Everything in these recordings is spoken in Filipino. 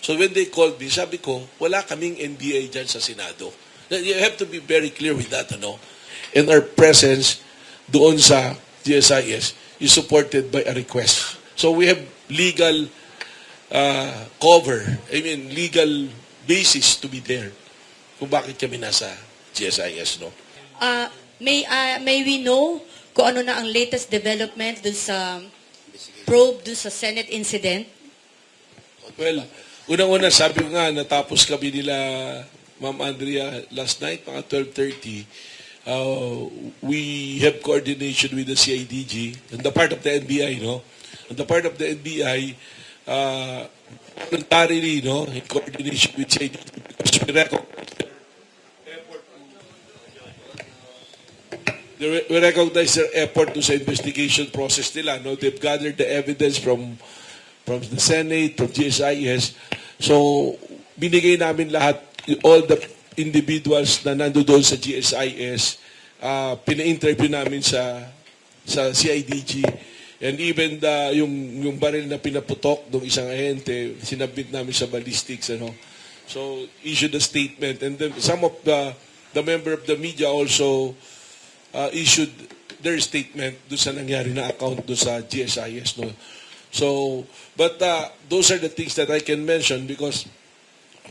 So when they called me, sabi ko, wala kaming NBI dyan sa Senado. You have to be very clear with that, ano? And our presence doon sa GSIS is supported by a request. So we have legal cover, legal basis to be there kung bakit kami nasa GSIS, no? May we know kung ano na ang latest development dun sa probe dun sa Senate incident? Well, unang-una, sabi ko nga, natapos kami nila, Ma'am Andrea, last night, mga 12:30. We have coordination with the CIDG and the part of the NBI, no? And the part of the NBI, voluntarily, no, in coordination with CIDG, because we recognize their effort to sa investigation process nila, no? They've gathered the evidence from the Senate, from GSIS. So, binigay namin lahat, all the individuals na nandoon sa GSIS, pina-interview namin sa CIDG, and even yung baril na pinaputok ng isang ahente, sinabit namin sa ballistics, ano. So, issued a statement, and then some of the member of the media also issued their statement doon sa nangyari na account doon sa GSIS, no. So, but those are the things that I can mention because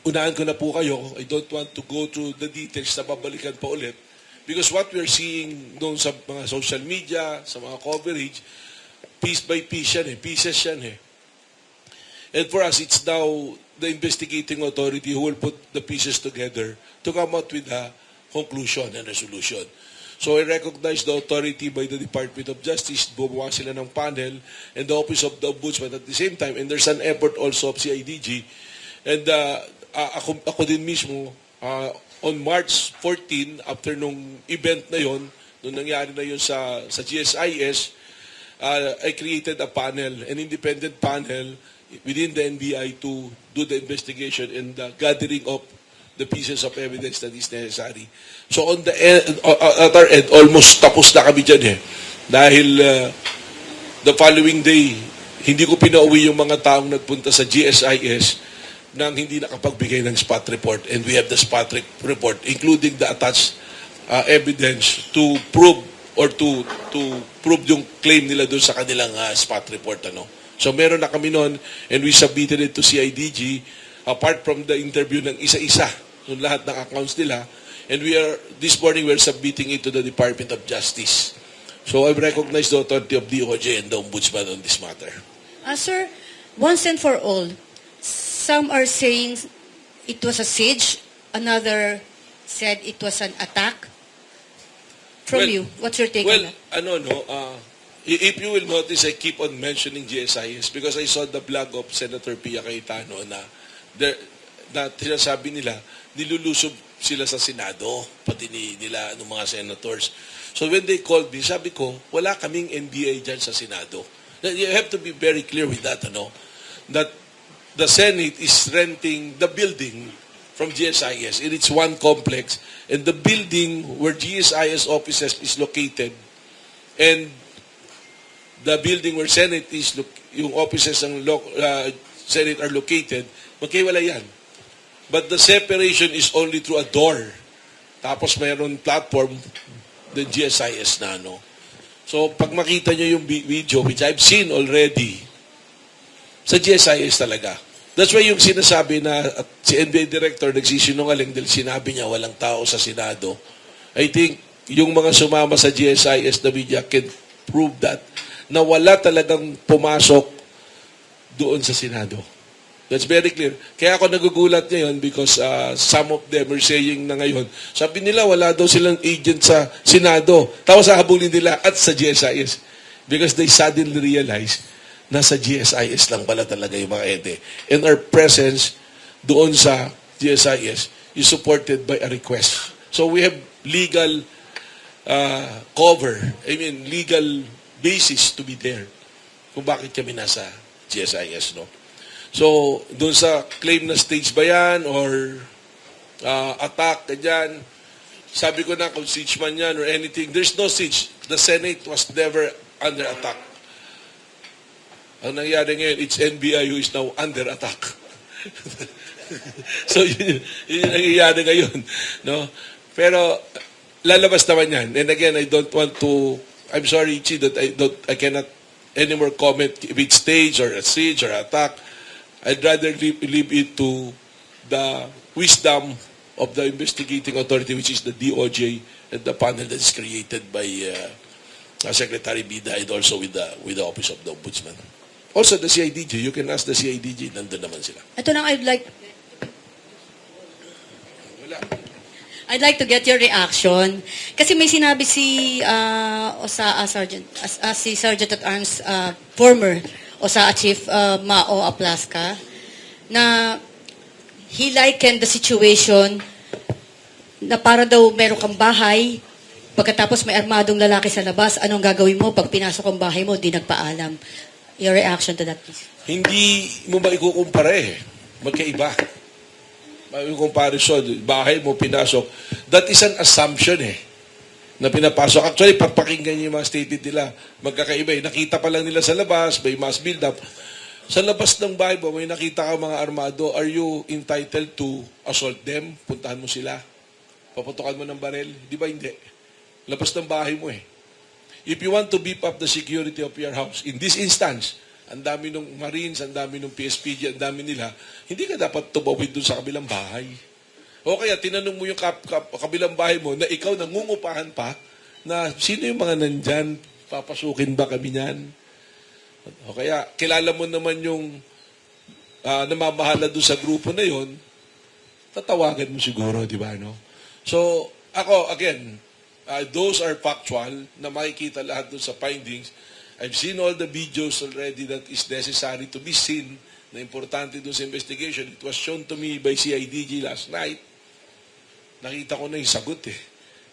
unahan ko na po kayo. I don't want to go through the details na babalikan pa ulit because what we're seeing doon sa mga social media, sa mga coverage, piece by piece yan pieces yan And for us, it's now the investigating authority who will put the pieces together to come out with a conclusion and resolution. So I recognize the authority by the Department of Justice, bubuwa sila ng panel, and the Office of the Ombudsman at the same time, and there's an effort also of CIDG. And ako din mismo, on March 14, after nung event na yon, nung nangyari na yon sa GSIS, I created a panel, an independent panel within the NBI to do the investigation and the gathering of the pieces of evidence that is necessary. So on the end, at our end, almost tapos na kami dyan Dahil the following day, hindi ko pinauwi yung mga taong nagpunta sa GSIS nang hindi nakapagbigay ng spot report. And we have the spot report, including the attached evidence to prove or to prove yung claim nila doon sa kanilang spot report. So meron na kami noon and we submitted it to CIDG apart from the interview ng isa-isa ng lahat ng accounts nila. And this morning, we're submitting it to the Department of Justice. So I recognize the authority of DOJ and the Ombudsman on this matter. Sir, once and for all, some are saying it was a siege, another said it was an attack. From you, what's your take on that? If you will notice, I keep on mentioning GSIS because I saw the blog of Senator Pia Cayetano na sinasabi nila, nilulusob sila sa Senado, pati nila ng mga senators. So when they called me, sabi ko, wala kaming NBI dyan sa Senado. You have to be very clear with that, that the Senate is renting the building from GSIS. It's one complex, and the building where GSIS offices is located, and the building where Senate is, yung offices ng Senate are located, magkaiwala yan. But the separation is only through a door. Tapos mayroon platform, the GSIS na, So, pag makita nyo yung video, which I've seen already, sa GSIS talaga. That's why yung sinasabi na si NBI Director nagsisinungaling dahil sinabi niya walang tao sa Senado. I think yung mga sumama sa GSIS na media can prove that na wala talagang pumasok doon sa Senado. That's very clear. Kaya ako nagugulat ngayon because some of them are saying na ngayon, sabi nila wala daw silang agent sa Senado. Tapos hahabulin nila at sa GSIS. Because they suddenly realize na sa GSIS lang pala talaga yung mga ede. And our presence doon sa GSIS is supported by a request. So we have legal cover, legal basis to be there kung bakit kami nasa GSIS, So, doon sa claim na stage ba yan or attack, ganyan, sabi ko na kung siege man yan or anything, there's no siege. The Senate was never under attack. Ang nangyari ngayon, it's NBI who is now under attack. So, yun yung nangyayari ngayon. No? Pero, lalabas naman yan. And again, I don't want to, I'm sorry, Chi, that I cannot anymore comment if it's stage or a siege or attack. I'd rather leave it to the wisdom of the investigating authority, which is the DOJ, and the panel that is created by Secretary Bida and also with the Office of the Ombudsman. Also, the CIDG, you can ask the CIDG, nandun naman sila. Ito lang Wala. I'd like to get your reaction. Kasi may sinabi si si Sergeant at Arms, former OSA Chief Mao Aplaska, na he likened the situation na para daw meron kang bahay, pagkatapos may armadong lalaki sa labas, anong gagawin mo pag pinasok ang bahay mo, di nagpaalam? Your reaction to that, please. Hindi mo ba ikukumpara eh? Magkaiba. May comparison, bahay mo, pinasok. That is an assumption eh. Na pinapasok. Actually, pagpakinggan niyo yung mga statement nila, magkakaiba eh. Nakita pa lang nila sa labas, may mass build-up. Sa labas ng bahay mo, may nakita ka mga armado, are you entitled to assault them? Puntahan mo sila. Paputukan mo ng barel. Di ba hindi? Labas ng bahay mo eh. If you want to beef up the security of your house, in this instance, ang dami ng Marines, ang dami ng PSPG, ang dami nila, hindi ka dapat tumawid dun sa kabilang bahay. O kaya tinanong mo yung kabilang bahay mo na ikaw nangungupahan pa na sino yung mga nandyan, papasukin ba kami niyan? O kaya kilala mo naman yung namamahala dun sa grupo na yon, tatawagan mo siguro, di ba? No? So, ako, again, those are factual na makikita lahat dun sa findings. I've seen all the videos already that is necessary to be seen na importante doon sa investigation. It was shown to me by CIDG last night. Nakita ko na yung sagot eh.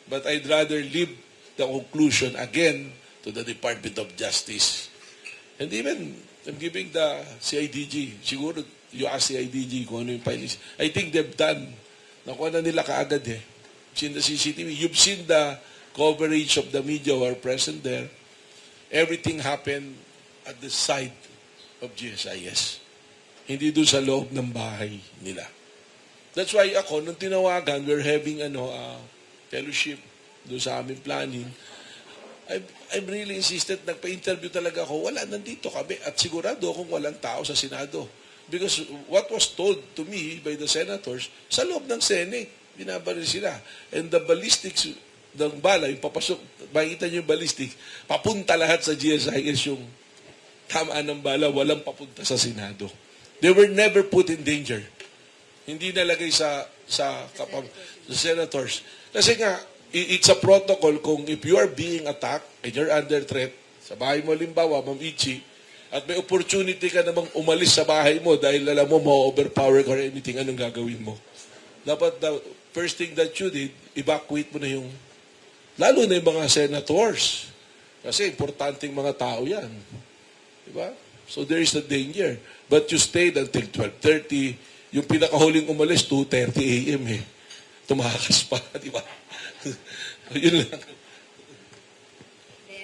But I'd rather leave the conclusion again to the Department of Justice. And even, I'm giving the CIDG, siguro you ask CIDG kung ano yung findings. I think they've done. Nakuha na nila kaagad eh. Seen the CCTV. You've seen the coverage of the media who are present there. Everything happened at the side of GSIS. Hindi doon sa loob ng bahay nila. That's why ako, nung tinawagan, we're having fellowship doon sa aming planning. I'm really insisted, nagpa-interview talaga ako, wala, nandito kami. At sigurado kung walang tao sa Senado. Because what was told to me by the senators, sa loob ng Senate, binabaril sila. And the ballistics ng bala, yung papasok, makikita nyo yung ballistics, papunta lahat sa GSIS yung tamaan ng bala, walang papunta sa Senado. They were never put in danger. Hindi nalagay sa senators. Kasi nga, it's a protocol kung if you are being attacked and you're under threat, sa bahay mo limbawa, Ma'am Ichi, at may opportunity ka namang umalis sa bahay mo dahil alam mo, ma-overpower ka or anything, anong gagawin mo? Dapat the first thing that you did, evacuate mo na yung lalo na yung mga senators. Kasi importanteng mga tao yan. Diba? So there is a danger. But you stayed until 12:30. Yung pinakahuling umalis, 2:30 a.m. eh. Tumakas pa, di ba? Yun lang.